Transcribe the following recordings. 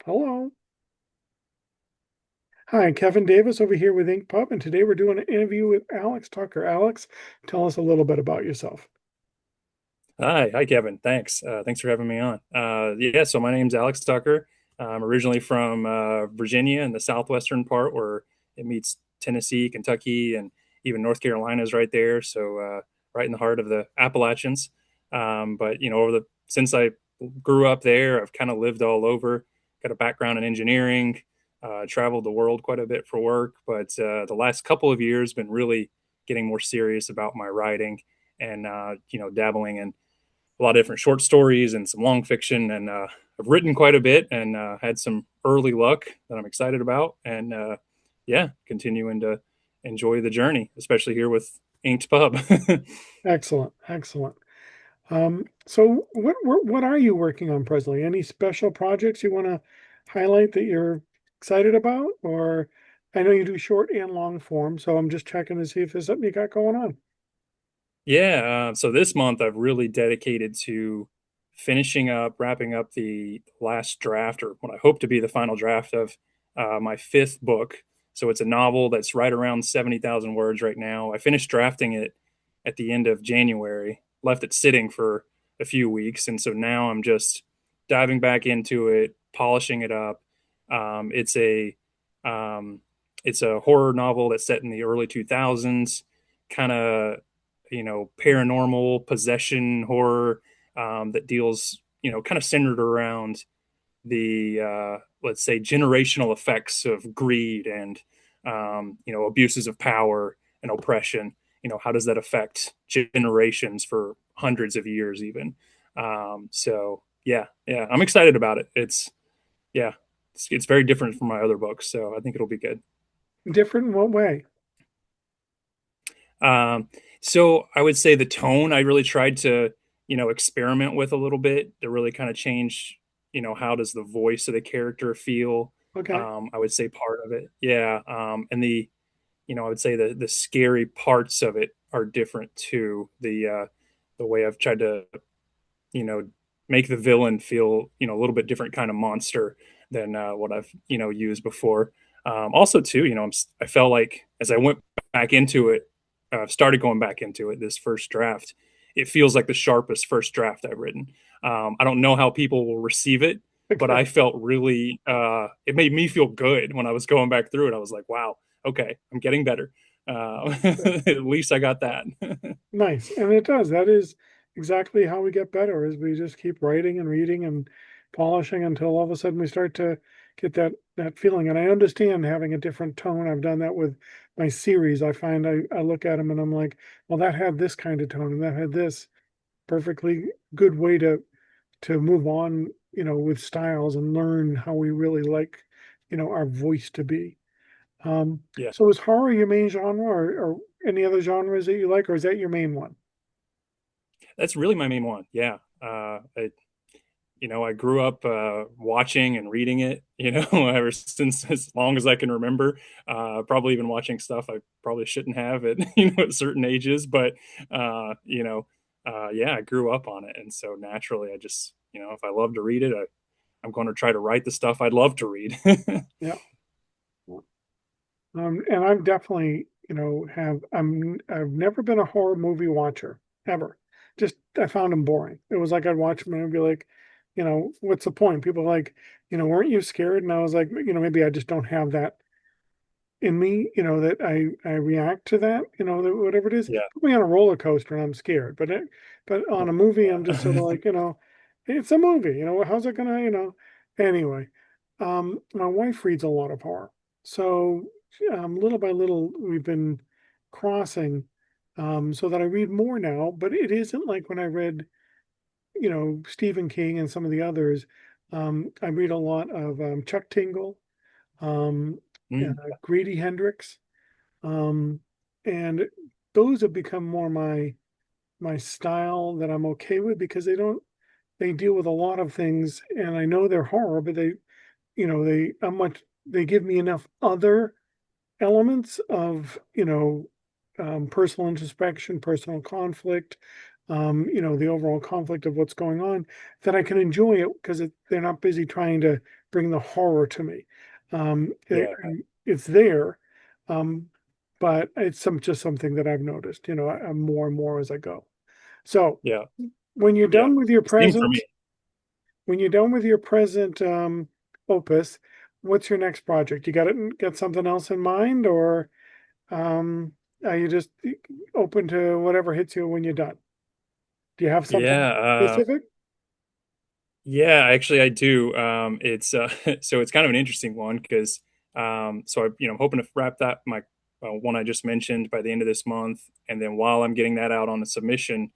Hello. Hi, Kevin Davis over here with InkPub, and today we're doing an interview with Alex Tucker. Alex, tell us a little bit about yourself. Hi, Kevin. Thanks for having me on. Yeah, so my name's Alex Tucker. I'm originally from Virginia in the southwestern part where it meets Tennessee, Kentucky, and even North Carolina is right there. So right in the heart of the Appalachians. But over the since I grew up there, I've kind of lived all over. Got a background in engineering. Traveled the world quite a bit for work, but the last couple of years been really getting more serious about my writing and dabbling in a lot of different short stories and some long fiction. And I've written quite a bit and had some early luck that I'm excited about. And yeah, continuing to enjoy the journey, especially here with Inked Pub. Excellent, excellent. So what are you working on presently? Any special projects you want to highlight that you're excited about? Or I know you do short and long form, so I'm just checking to see if there's something you got going on. Yeah, so this month I've really dedicated to wrapping up the last draft, or what I hope to be the final draft of my fifth book. So it's a novel that's right around 70,000 words right now. I finished drafting it at the end of January, left it sitting for a few weeks, and so now I'm just diving back into it, polishing it up. Um, it's a um, it's a horror novel that's set in the early 2000s, kind of paranormal possession horror that deals kind of centered around the let's say generational effects of greed and abuses of power and oppression. How does that affect generations for hundreds of years even? So yeah, I'm excited about it. Yeah, it's very different from my other books, so I think it'll be good. Different in what way? Um, so I would say the tone I really tried to, experiment with a little bit to really kind of change, how does the voice of the character feel? Okay. I would say part of it. Yeah. And I would say the scary parts of it are different too. The way I've tried to, you know, make the villain feel, a little bit different kind of monster than what I've, used before. Also too, I felt like as I went back into it, started going back into it, this first draft, it feels like the sharpest first draft I've written. I don't know how people will receive it, but Okay. I felt really, it made me feel good when I was going back through it. I was like, wow, okay, I'm getting better. At least I got that. Nice. And it does. That is exactly how we get better is we just keep writing and reading and polishing until all of a sudden we start to get that feeling. And I understand having a different tone. I've done that with my series. I find I look at them and I'm like, well, that had this kind of tone and that had this perfectly good way to move on, with styles and learn how we really like, our voice to be. Yeah, So is horror your main genre or any other genres that you like, or is that your main one? that's really my main one. Yeah. I grew up watching and reading it, ever since as long as I can remember. Probably even watching stuff I probably shouldn't have at, at certain ages, but yeah, I grew up on it, and so naturally, I just, if I love to read it, I'm going to try to write the stuff I'd love to read. Yeah. And I've definitely, I've never been a horror movie watcher ever. Just I found them boring. It was like I'd watch them and I'd be like, what's the point? People are like, weren't you scared? And I was like, maybe I just don't have that in me, that I react to that, that whatever it is. Yeah, Put me on a roller coaster and I'm scared. But on a movie, I'm just sort of yeah. like, it's a movie, how's it gonna, anyway. My wife reads a lot of horror. So little by little we've been crossing so that I read more now, but it isn't like when I read, Stephen King and some of the others. I read a lot of Chuck Tingle, um, Mm, Grady Hendrix, um, and those have become more my style that I'm okay with because they deal with a lot of things, and I know they're horror, but they give me enough other elements of personal introspection, personal conflict, the overall conflict of what's going on, that I can enjoy it because they're not busy trying to bring the horror to me. Yeah. It's there, um, but it's just something that I've noticed, more and more as I go. So Yeah. when you're Yeah. done with your Same for me. present, when you're done with your present opus, what's your next project? You got something else in mind, or um, are you just open to whatever hits you when you're done? Do you have something Yeah. specific? Yeah, actually I do. It's so it's kind of an interesting one because so I I'm hoping to wrap that my one I just mentioned by the end of this month, and then while I'm getting that out on the submission,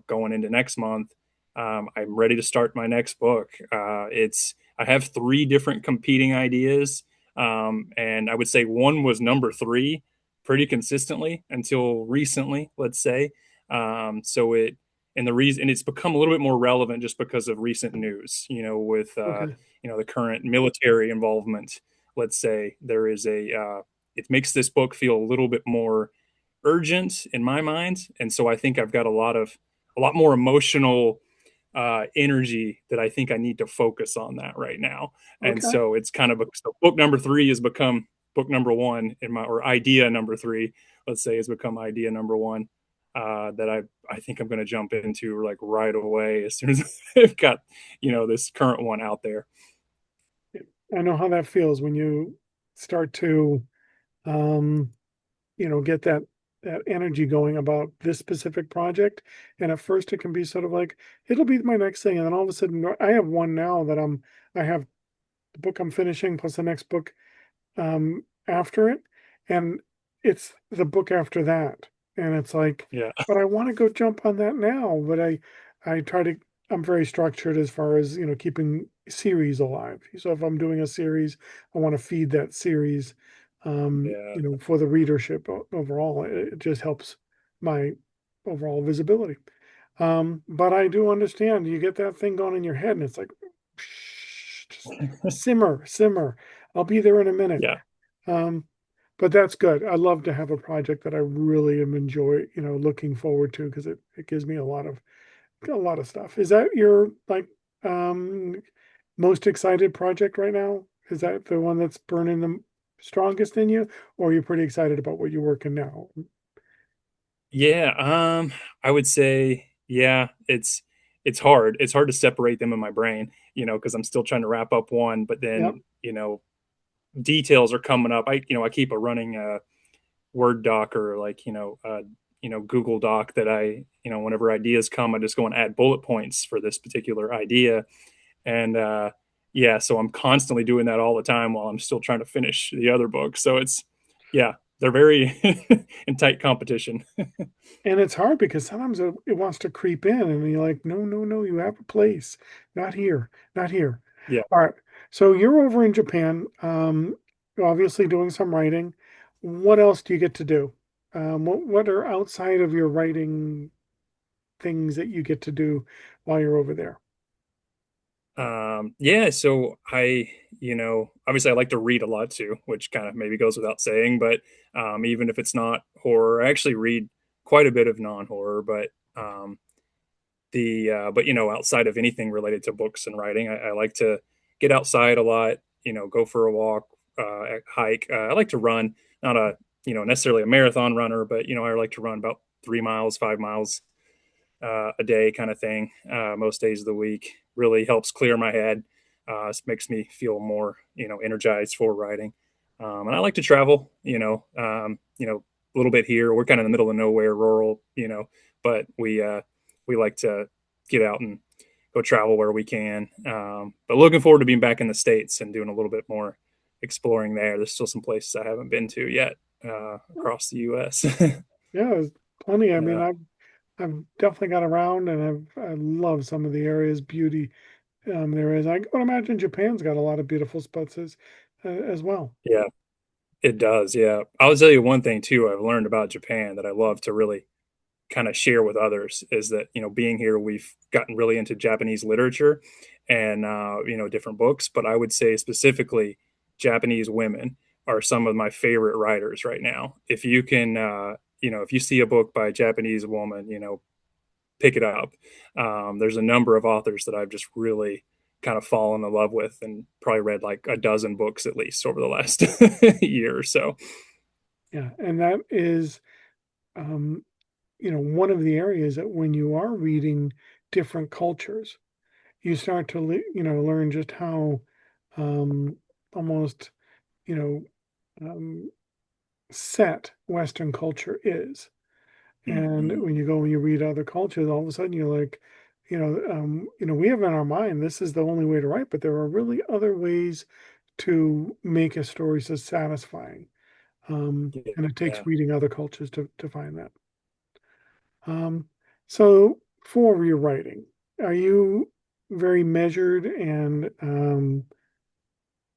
going into next month, I'm ready to start my next book. It's I have three different competing ideas, and I would say one was number three pretty consistently until recently, let's say. So it and the reason and it's become a little bit more relevant just because of recent news, with Okay. the current military involvement. Let's say there is a it makes this book feel a little bit more urgent in my mind, and so I think I've got a lot more emotional energy that I think I need to focus on that right now. And Okay. so it's kind of so book number three has become book number one in my or idea number three, let's say, has become idea number one. That I think I'm going to jump into like right away as soon as I've got this current one out there. I know how that feels when you start to, um, get that energy going about this specific project. And at first it can be sort of like, it'll be my next thing. And then all of a sudden I have one now that I have the book I'm finishing plus the next book after it. And it's the book after that. And it's like, Yeah, but I want to go jump on that now. But I try to, I'm very structured as far as, keeping series alive. So if I'm doing a series, I want to feed that series, yeah, for the readership overall. It just helps my overall visibility. But I do understand you get that thing going in your head and it's like, just simmer, simmer. I'll be there in a minute. yeah. Um, but that's good. I love to have a project that I really am looking forward to because it gives me a lot of stuff. Is that your like um most excited project right now? Is that the one that's burning the strongest in you, or are you pretty excited about what you're working now? Yeah, I would say, yeah, it's hard. It's hard to separate them in my brain, because I'm still trying to wrap up one, but Yep. then, details are coming up. I keep a running Word doc or like, Google Doc that whenever ideas come, I just go and add bullet points for this particular idea. And yeah, so I'm constantly doing that all the time while I'm still trying to finish the other book. So yeah, they're very in tight competition. And it's hard because sometimes it wants to creep in, and you're like, no, no, no, you have a place. Not here, not here. Yeah. All right. So you're over in Japan, obviously doing some writing. What else do you get to do? What are outside of your writing things that you get to do while you're over there? Yeah, so obviously I like to read a lot too, which kind of maybe goes without saying, but even if it's not horror, I actually read quite a bit of non-horror, but but outside of anything related to books and writing, I like to get outside a lot, go for a walk, hike. I like to run, not a, necessarily a marathon runner, but I like to run about 3 miles, 5 miles a day kind of thing, most days of the week. Really helps clear my head. Makes me feel more, energized for writing. And I like to travel, a little bit here. We're kind of in the middle of nowhere, rural, but we like to get out and go travel where we can. But looking forward to being back in the States and doing a little bit more exploring there. There's still some places I haven't been to yet across the U.S. Yeah, there's plenty. I mean, Yeah. I've definitely got around, and I love some of the areas beauty there is. I would imagine Japan's got a lot of beautiful spots as well. Yeah. It does, yeah. I'll tell you one thing too I've learned about Japan that I love to really kind of share with others is that, being here, we've gotten really into Japanese literature and, different books, but I would say specifically Japanese women are some of my favorite writers right now. If you can, if you see a book by a Japanese woman, pick it up. There's a number of authors that I've just really kind of fallen in love with, and probably read like a dozen books at least over the last year or so. Yeah, and that is, um, one of the areas that when you are reading different cultures, you start to, learn just how, um, almost, you know, um, set Western culture is. And Mhm. when you go and you read other cultures, all of a sudden you're like, we have in our mind this is the only way to write, but there are really other ways to make a story so satisfying. And it takes Yeah. reading other cultures to find that. Um, so for your writing, are you very measured and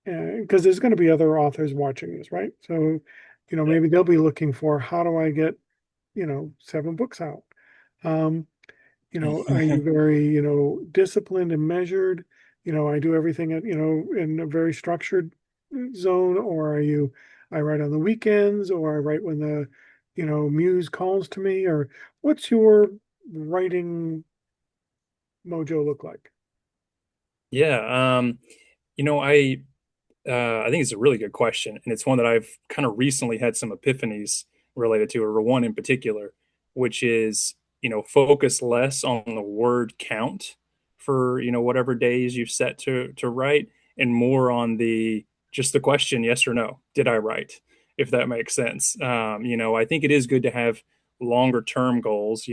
because there's going to be other authors watching this, right? So, maybe they'll be looking for how do I get, 7 books out? Um, are Yeah. you very, disciplined and measured? I do everything at, in a very structured zone, or are you, I write on the weekends, or I write when the, muse calls to me, or what's your writing mojo look like? Yeah. You know, I think it's a really good question, and it's one that I've kind of recently had some epiphanies related to, or one in particular, which is, focus less on the word count for, whatever days you've set to write, and more on the just the question, yes or no, did I write? If that makes sense. I think it is good to have longer term goals,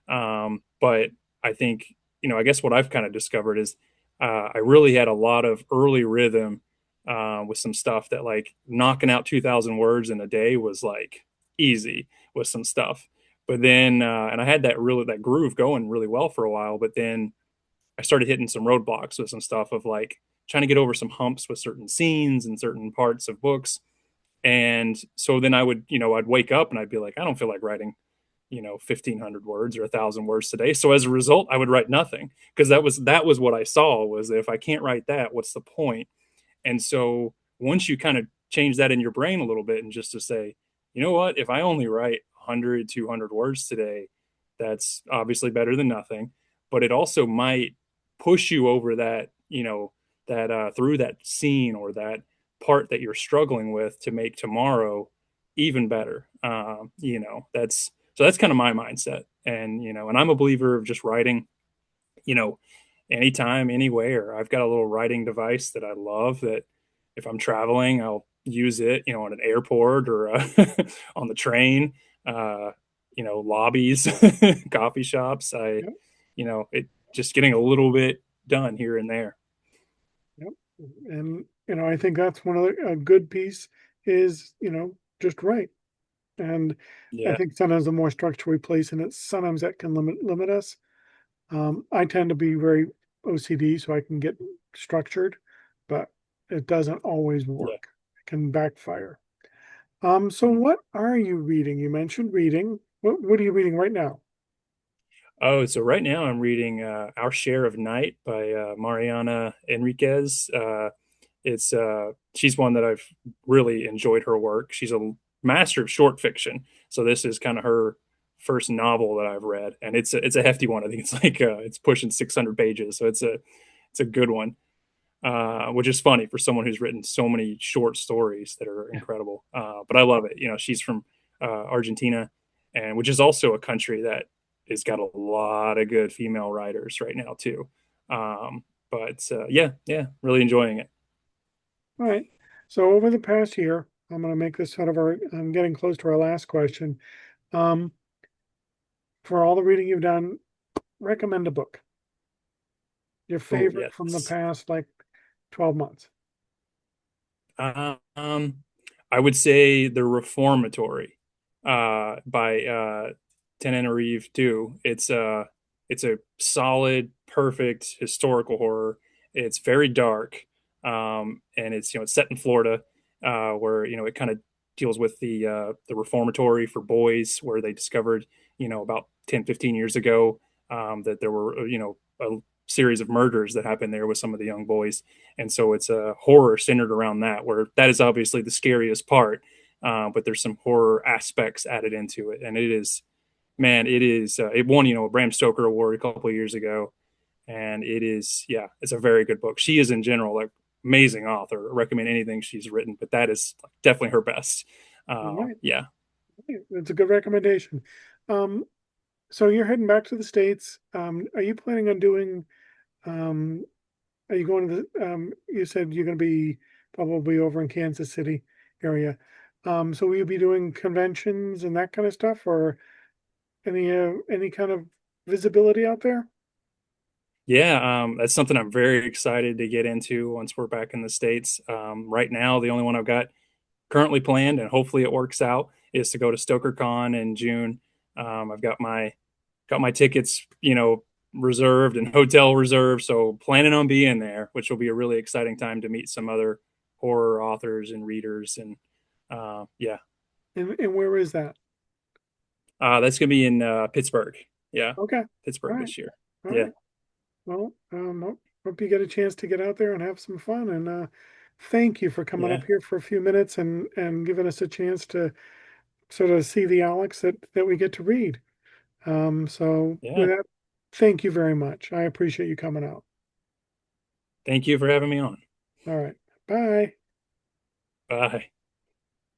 but I think, I guess what I've kind of discovered is I really had a lot of early rhythm with some stuff that like knocking out 2,000 words in a day was like easy with some stuff. But then, and I had that groove going really well for a while, but then I started hitting some roadblocks with some stuff of like trying to get over some humps with certain scenes and certain parts of books. And so then I would, I'd wake up and I'd be like, I don't feel like writing, 1,500 words or 1,000 words today. So as a result, I would write nothing because that was what I saw was that if I can't write that, what's the point? And so once you kind of change that in your brain a little bit and just to say, you know what, if I only write 100, 200 words today, that's obviously better than nothing. But it also might push you over that, that through that scene or that part that you're struggling with to make tomorrow even better. That's kind of my mindset. And I'm a believer of just writing, you know, anytime, anywhere. I've got a little writing device that I love that if I'm traveling, I'll use it, on an airport or on the train, uh, lobbies, coffee shops. Yep, It just getting a little bit done here and there. yep. And I think that's one of a good piece is, just write. And I Yeah. think sometimes the more structure we place in it, sometimes that can limit us. I tend to be very OCD, so I can get structured, but it doesn't always Yeah. work. It can backfire. So Mhm. what are you reading? You mentioned reading. What are you reading right now? Oh, so right now I'm reading Our Share of Night by Mariana Enriquez. She's one that I've really enjoyed her work. She's a master of short fiction. So this is kind of her first novel that I've read, and it's a hefty one. I think it's like it's pushing 600 pages, so it's a good one. Which is funny for someone who's written so many short stories that are incredible. But I love it. She's from Argentina, and which is also a country that has got a lot of good female writers right now too. But yeah, yeah, really enjoying it. All right. So over the past year, I'm going to make this sort of I'm getting close to our last question. Um, for all the reading you've done, recommend a book. Your Oh favorite from the yes. past, like 12 months. Um, I would say The Reformatory by Tenerife too. It's a solid, perfect historical horror. It's very dark, and it's set in Florida, where it kind of deals with the reformatory for boys, where they discovered about 10, 15 years ago that there were a series of murders that happened there with some of the young boys, and so it's a horror centered around that, where that is obviously the scariest part, but there's some horror aspects added into it, and it is. man, it is. It won, a Bram Stoker Award a couple of years ago, and it is, yeah, it's a very good book. She is in general like amazing author. I recommend anything she's written, but that is definitely her best. All right. Yeah, It's a good recommendation. Um, so you're heading back to the States. Are you planning on doing, um, are you going to the, you said you're going to be probably over in Kansas City area. So will you be doing conventions and that kind of stuff, or any kind of visibility out there? yeah, that's something I'm very excited to get into once we're back in the States. Right now, the only one I've got currently planned, and hopefully it works out, is to go to StokerCon in June. I've got my tickets, reserved and hotel reserved, so planning on being there, which will be a really exciting time to meet some other horror authors and readers, and yeah, And where is that? that's gonna be in Pittsburgh. Yeah, Okay. All Pittsburgh right. this year. All Yeah, right. Well, hope you get a chance to get out there and have some fun. And thank you for coming yeah, up here for a few minutes and giving us a chance to sort of see the Alex that we get to read. So yeah. with that, thank you very much. I appreciate you coming out. Thank you for having me on. All right. Bye. Bye.